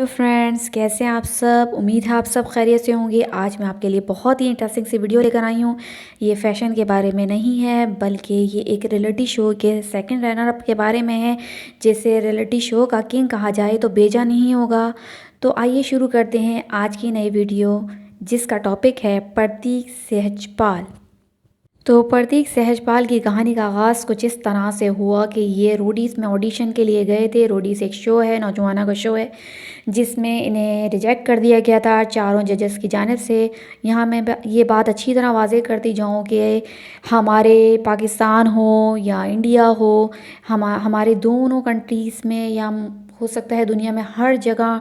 Hello friends, कैसे हैं आप सब। उम्मीद है आप सब खैरियत से होंगे। आज मैं आपके लिए बहुत ही इंटरेस्टिंग सी वीडियो लेकर आई हूँ। ये फैशन के बारे में नहीं है, बल्कि ये एक रियलिटी शो के सेकंड रनर अप के बारे में है। जिसे रियलिटी शो का किंग कहा जाए तो बेजा नहीं होगा। तो आइए शुरू करते हैं आज की नई वीडियो, जिसका टॉपिक है प्रतीक सहजपाल। तो प्रतीक सहजपाल की कहानी का आगाज़ कुछ इस तरह से हुआ कि ये रोडीज़ में ऑडिशन के लिए गए थे। रोडीज़ एक शो है, नौजवानों का शो है, जिसमें इन्हें रिजेक्ट कर दिया गया था चारों जजेस की जानिब से। यहाँ मैं ये बात अच्छी तरह वाज़ेह करती जाऊँ कि हमारे पाकिस्तान हो या इंडिया हो, हमारे दोनों कंट्रीज़ में या हो सकता है दुनिया में हर जगह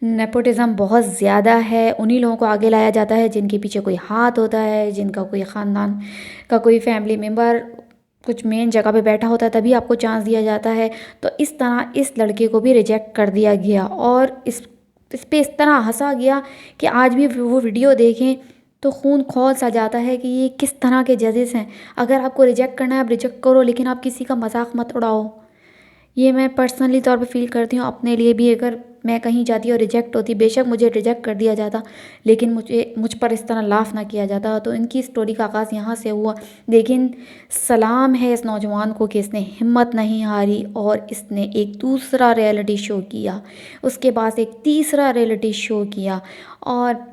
नेपोटिज़म बहुत ज़्यादा है। उन्हीं लोगों को आगे लाया जाता है जिनके पीछे कोई हाथ होता है, जिनका कोई ख़ानदान का कोई फैमिली मेम्बर कुछ मेन जगह पे बैठा होता है, तभी आपको चांस दिया जाता है। तो इस तरह इस लड़के को भी रिजेक्ट कर दिया गया और इस पे इस तरह हंसा गया कि आज भी वो वीडियो देखें तो खून खौल सा जाता है कि ये किस तरह के जजेस हैं। अगर आपको रिजेक्ट करना है आप रिजेक्ट करो, लेकिन आप किसी का मजाक मत उड़ाओ। ये मैं पर्सनली तौर पे फील करती हूँ अपने लिए भी। अगर मैं कहीं जाती और रिजेक्ट होती, बेशक मुझे रिजेक्ट कर दिया जाता, लेकिन मुझ पर इस तरह लाफ ना किया जाता। तो इनकी स्टोरी का आगाज़ यहाँ से हुआ। लेकिन सलाम है इस नौजवान को कि इसने हिम्मत नहीं हारी और इसने एक दूसरा रियलिटी शो किया, उसके बाद एक तीसरा रियलिटी शो किया, और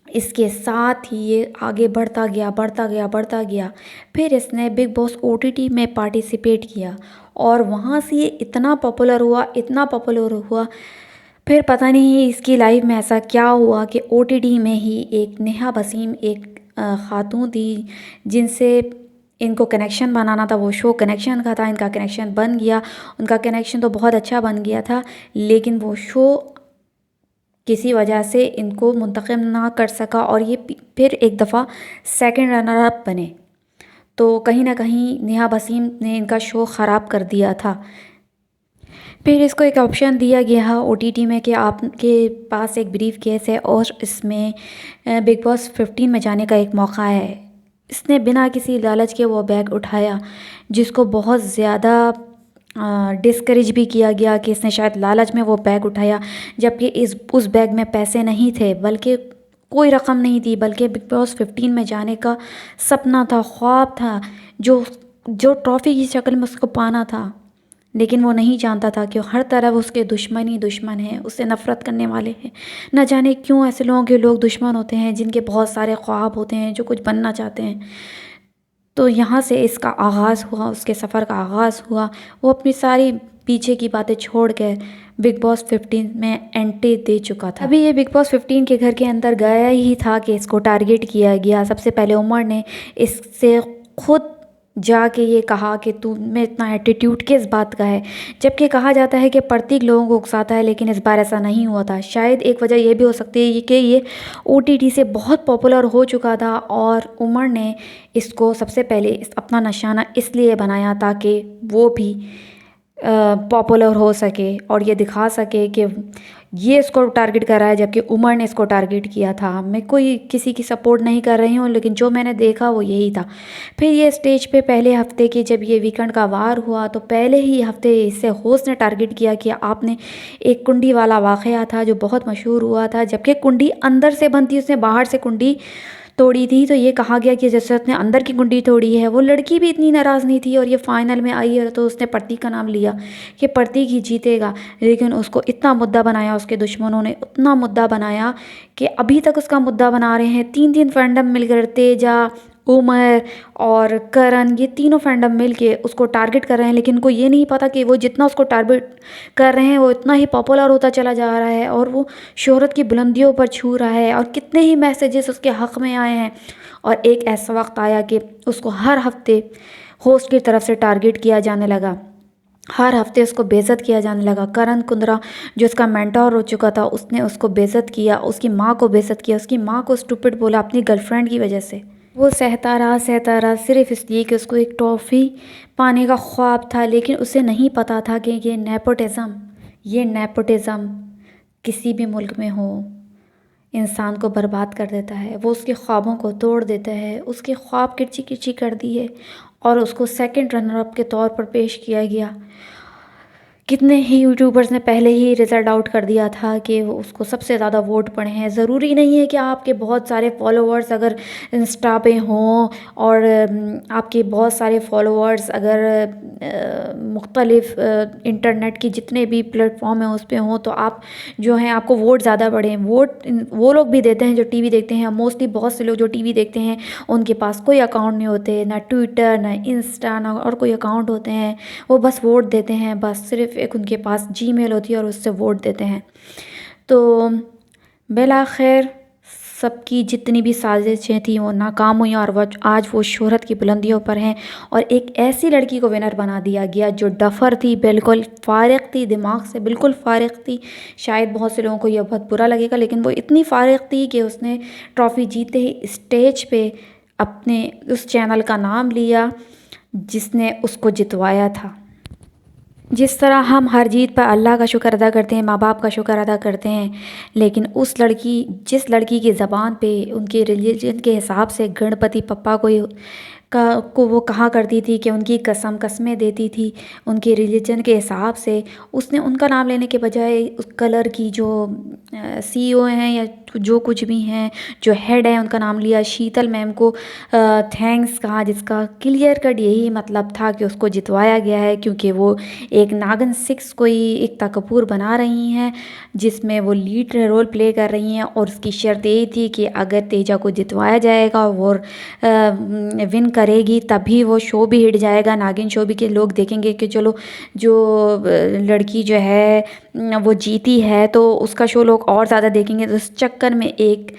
इसके साथ ही ये आगे बढ़ता गया बढ़ता गया बढ़ता गया। फिर इसने बिग बॉस ओटीटी में पार्टिसिपेट किया और वहाँ से ये इतना पॉपुलर हुआ, इतना पॉपुलर हुआ। फिर पता नहीं इसकी लाइफ में ऐसा क्या हुआ कि ओटीटी में ही एक नेहा वसीम एक खातून थी, जिनसे इनको कनेक्शन बनाना था। वो शो कनेक्शन का था, इनका कनेक्शन बन गया। उनका कनेक्शन तो बहुत अच्छा बन गया था, लेकिन वो शो किसी वजह से इनको मुंतखब ना कर सका और ये फिर एक दफ़ा सेकंड रनर अप बने। तो कहीं ना कहीं नेहा वसीम ने इनका शो ख़राब कर दिया था। फिर इसको एक ऑप्शन दिया गया ओटीटी में कि आपके पास एक ब्रीफ केस है और इसमें बिग बॉस 15 में जाने का एक मौका है। इसने बिना किसी लालच के वो बैग उठाया, जिसको बहुत ज़्यादा डिस्करेज भी किया गया कि इसने शायद लालच में वो बैग उठाया, जबकि उस बैग में पैसे नहीं थे, बल्कि कोई रकम नहीं थी, बल्कि बिग बॉस 15 में जाने का सपना था, ख्वाब था, जो जो ट्रॉफ़ी की शक्ल में उसको पाना था। लेकिन वो नहीं जानता था कि हर तरफ उसके दुश्मन ही दुश्मन हैं, उससे नफ़रत करने वाले हैं। न जाने क्यों ऐसे लोगों के लोग दुश्मन होते हैं, जिनके बहुत सारे ख्वाब होते हैं, जो कुछ बनना चाहते हैं। तो यहाँ से इसका आगाज़ हुआ, उसके सफ़र का आगाज़ हुआ। वो अपनी सारी पीछे की बातें छोड़ कर बिग बॉस 15 में एंट्री दे चुका था। अभी ये बिग बॉस 15 के घर के अंदर गया ही था कि इसको टारगेट किया गया। सबसे पहले उमर ने इससे खुद जाके ये कहा कि तू में इतना एटीट्यूड किस बात का है, जबकि कहा जाता है कि प्रतीक लोगों को उकसाता है, लेकिन इस बार ऐसा नहीं हुआ था। शायद एक वजह यह भी हो सकती है कि ये ओटीटी से बहुत पॉपुलर हो चुका था और उमर ने इसको सबसे पहले अपना निशाना इसलिए बनाया ताकि वो भी पॉपुलर हो सके और ये दिखा सके कि ये इसको टारगेट कर रहा है, जबकि उमर ने इसको टारगेट किया था। मैं कोई किसी की सपोर्ट नहीं कर रही हूँ, लेकिन जो मैंने देखा वो यही था। फिर ये स्टेज पे पहले हफ्ते की जब ये वीकेंड का वार हुआ, तो पहले ही हफ्ते इससे होस्ट ने टारगेट किया कि आपने एक कुंडी वाला वाक़या था जो बहुत मशहूर हुआ था, जबकि कुंडी अंदर से बंद थी, उसने बाहर से कुंडी तोड़ी थी। तो ये कहा गया कि जैसे उसने अंदर की कुंडी तोड़ी है। वो लड़की भी इतनी नाराज़ नहीं थी और ये फाइनल में आई है, तो उसने प्रतीक का नाम लिया कि प्रतीक ही जीतेगा। लेकिन उसको इतना मुद्दा बनाया, उसके दुश्मनों ने उतना मुद्दा बनाया कि अभी तक उसका मुद्दा बना रहे हैं। 3 फैंडम मिलकर, तेजा, उमर और करण, ये तीनों फैंडम मिल के उसको टारगेट कर रहे हैं। लेकिन उनको ये नहीं पता कि वो जितना उसको टारगेट कर रहे हैं वो इतना ही पॉपुलर होता चला जा रहा है और वो शोहरत की बुलंदियों पर छू रहा है, और कितने ही मैसेजेस उसके हक़ में आए हैं। और एक ऐसा वक्त आया कि उसको हर हफ्ते होस्ट की तरफ से टारगेट किया जाने लगा, हर हफ्ते उसको बेइज्जत किया जाने लगा। करण कुंद्रा जो उसका मेंटोर हो चुका था, उसने उसको बेइज्जत किया, उसकी माँ को बेइज्जत किया, उसकी माँ को स्टूपिड बोला अपनी गर्लफ्रेंड की वजह से। वो सहता रहा सिर्फ इसलिए कि उसको एक ट्रॉफ़ी पाने का ख्वाब था। लेकिन उसे नहीं पता था कि ये नेपोटिज़म किसी भी मुल्क में हो इंसान को बर्बाद कर देता है। वो उसके ख्वाबों को तोड़ देता है। उसके ख्वाब किरची किरची कर दिए और उसको सेकंड रनर अप के तौर पर पेश किया गया کتنے ہی یوٹیوبرز نے پہلے ہی رزلٹ آؤٹ کر دیا تھا کہ وہ اس کو سب سے زیادہ ووٹ پڑے ہیں. ضروری نہیں ہے کہ آپ کے بہت سارے فالوورز اگر انسٹا پہ ہوں اور آپ کے بہت سارے فالوورز اگر مختلف انٹرنیٹ کی جتنے بھی پلیٹ فارم ہیں اس پہ ہوں تو آپ جو ہیں آپ کو ووٹ زیادہ پڑے ہیں. ووٹ وہ لوگ بھی دیتے ہیں جو ٹی وی دیکھتے ہیں. موسٹلی بہت سے لوگ جو ٹی وی دیکھتے ہیں ان کے پاس کوئی اکاؤنٹ نہیں ہوتے, نہ ٹویٹر نہ انسٹا نہ اور کوئی اکاؤنٹ ہوتے ہیں. وہ بس ووٹ دیتے ہیں, بس صرف ایک ان کے پاس جی میل ہوتی ہے اور اس سے ووٹ دیتے ہیں. تو بالآخر سب کی جتنی بھی سازشیں تھیں وہ ناکام ہوئیں اور آج وہ شہرت کی بلندیوں پر ہیں. اور ایک ایسی لڑکی کو ونر بنا دیا گیا جو ڈفر تھی, بالکل فارغ تھی, دماغ سے بالکل فارغ تھی. شاید بہت سے لوگوں کو یہ بہت برا لگے گا لیکن وہ اتنی فارغ تھی کہ اس نے ٹرافی جیتے ہی اسٹیج پہ اپنے اس چینل کا نام لیا جس نے اس کو جتوایا تھا. جس طرح ہم ہر جیت پر اللہ کا شکر ادا کرتے ہیں, ماں باپ کا شکر ادا کرتے ہیں, لیکن جس لڑکی کی زبان پہ ان کے ریلیجن کے حساب سے گنپتی پپا کو وہ کہا کرتی تھی کہ ان کی قسمیں دیتی تھی ان کے ریلیجن کے حساب سے, اس نے ان کا نام لینے کے بجائے اس کلر کی جو سی او ہیں یا جو کچھ بھی ہیں جو ہیڈ ہیں ان کا نام لیا. شیتل میم کو تھینکس کہا, جس کا کلیئر کٹ یہی مطلب تھا کہ اس کو جتوایا گیا ہے کیونکہ وہ ایک ناگن 6 کوئی ایکتا کپور بنا رہی ہیں جس میں وہ لیڈ رول پلے کر رہی ہیں. اور اس کی شرط یہی تھی کہ اگر تیجا کو جتوایا جائے گا اور ون کرے گی تبھی وہ شو بھی ہٹ جائے گا. ناگن شو بھی کے لوگ دیکھیں گے کہ چلو جو لڑکی جو ہے وہ جیتی ہے تو اس کا شو لوگ اور زیادہ دیکھیں گے. تو اس چکر میں ایک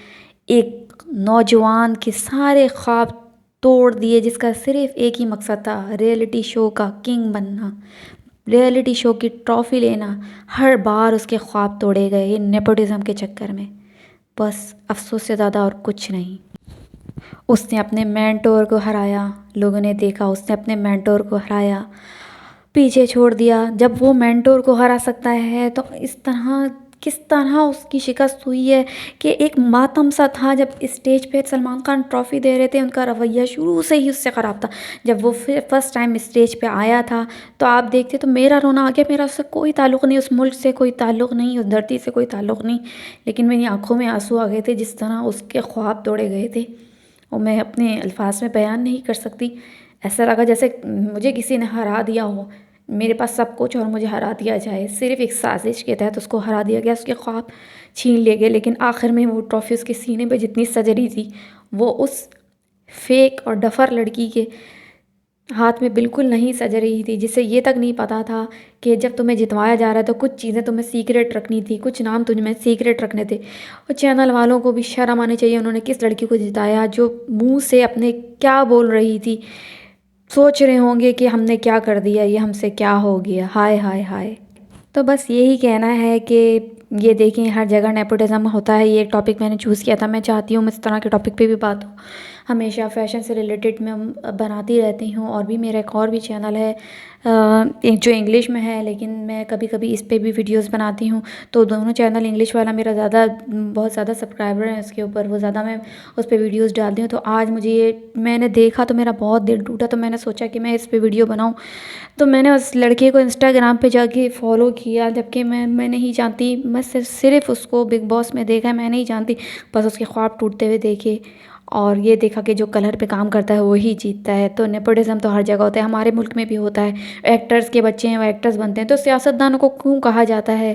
نوجوان کے سارے خواب توڑ دیے جس کا صرف ایک ہی مقصد تھا, ریئلٹی شو کا کنگ بننا, ریئلٹی شو کی ٹرافی لینا. ہر بار اس کے خواب توڑے گئے یہ نیپوٹزم کے چکر میں. بس افسوس سے زیادہ اور کچھ نہیں. اس نے اپنے مینٹور کو ہرایا, لوگوں نے دیکھا اس نے اپنے مینٹور کو ہرایا, پیچھے چھوڑ دیا. جب وہ مینٹور کو ہرا سکتا ہے تو کس طرح اس کی شکست ہوئی ہے کہ ایک ماتم سا تھا جب اسٹیج پہ سلمان خان ٹرافی دے رہے تھے. ان کا رویہ شروع سے ہی اس سے خراب تھا. جب وہ فرسٹ ٹائم اسٹیج پہ آیا تھا تو آپ دیکھتے تو میرا رونا آ گیا. میرا اس سے کوئی تعلق نہیں, اس ملک سے کوئی تعلق نہیں, اس دھرتی سے کوئی تعلق نہیں, لیکن میری آنکھوں میں آنسو آ گئے تھے جس طرح اس کے خواب توڑے گئے تھے. اور میں اپنے الفاظ میں بیان نہیں کر سکتی. ایسا لگا جیسے مجھے کسی نے ہرا دیا ہو, میرے پاس سب کچھ اور مجھے ہرا دیا جائے. صرف ایک سازش کے تحت اس کو ہرا دیا گیا, اس کے خواب چھین لیے گئے. لیکن آخر میں وہ ٹرافی اس کے سینے پہ جتنی سج رہی تھی وہ اس فیک اور ڈفر لڑکی کے ہاتھ میں بالکل نہیں سج رہی تھی, جسے یہ تک نہیں پتا تھا کہ جب تمہیں جتوایا جا رہا ہے تو کچھ چیزیں تمہیں سیکریٹ رکھنی تھی, کچھ نام تمہیں سیکریٹ رکھنے تھے. اور چینل والوں کو بھی شرم آنی چاہیے, انہوں نے کس لڑکی کو جتایا جو منہ سے اپنے کیا بول رہی تھی. سوچ رہے ہوں گے کہ ہم نے کیا کر دیا, یہ ہم سے کیا ہو گیا, ہائے ہائے ہائے. تو بس یہی کہنا ہے کہ یہ دیکھیں ہر جگہ نیپوٹزم ہوتا ہے. یہ ٹاپک میں نے چوز کیا تھا, میں چاہتی ہوں اس طرح کے ٹاپک پہ بھی بات ہو. ہمیشہ فیشن سے ریلیٹڈ میں بناتی رہتی ہوں. اور بھی میرا ایک اور بھی چینل ہے جو انگلش میں ہے, لیکن میں کبھی کبھی اس پہ بھی ویڈیوز بناتی ہوں. تو دونوں چینل, انگلش والا میرا بہت زیادہ سبسکرائبر ہیں اس کے اوپر, وہ زیادہ میں اس پہ ویڈیوز ڈالتی ہوں. تو آج مجھے میں نے دیکھا تو میرا بہت دل ٹوٹا, تو میں نے سوچا کہ میں اس پہ ویڈیو بناؤں. تو میں نے اس لڑکے کو انسٹاگرام پہ جا کے فالو کیا, جبکہ میں نہیں جانتی, میں صرف اس کو بگ باس میں دیکھا ہے, میں نہیں جانتی. بس اس کے خواب ٹوٹتے ہوئے دیکھے اور یہ دیکھا کہ جو کلر پہ کام کرتا ہے وہی جیتتا ہے. تو نیپوٹزم تو ہر جگہ ہوتا ہے, ہمارے ملک میں بھی ہوتا ہے. ایکٹرز کے بچے ہیں وہ ایکٹرز بنتے ہیں, تو سیاستدانوں کو کیوں کہا جاتا ہے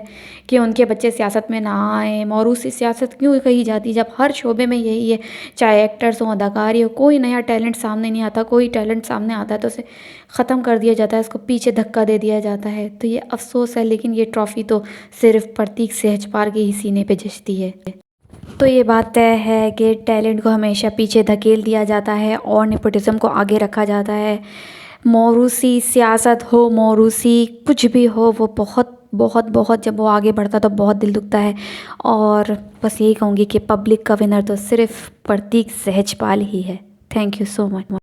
کہ ان کے بچے سیاست میں نہ آئیں, موروثی سیاست کیوں کہی جاتی ہے, جب ہر شعبے میں یہی ہے, چاہے ایکٹرز ہوں, اداکاری ہو, کوئی نیا ٹیلنٹ سامنے نہیں آتا. کوئی ٹیلنٹ سامنے آتا ہے تو اسے ختم کر دیا جاتا ہے, اس کو پیچھے دھکا دے دیا جاتا ہے. تو یہ افسوس ہے, لیکن یہ ٹرافی تو صرف پرتیک سہجپال کے ہی سینے پہ جچتی ہے. تو یہ بات طے ہے کہ ٹیلنٹ کو ہمیشہ پیچھے دھکیل دیا جاتا ہے اور نیپوٹزم کو آگے رکھا جاتا ہے. موروثی سیاست ہو, موروثی کچھ بھی ہو, وہ بہت جب وہ آگے بڑھتا تو بہت دل دکھتا ہے. اور بس یہی کہوں گی کہ پبلک کا ونر تو صرف پرتیک سہجپال ہی ہے. Thank you so much.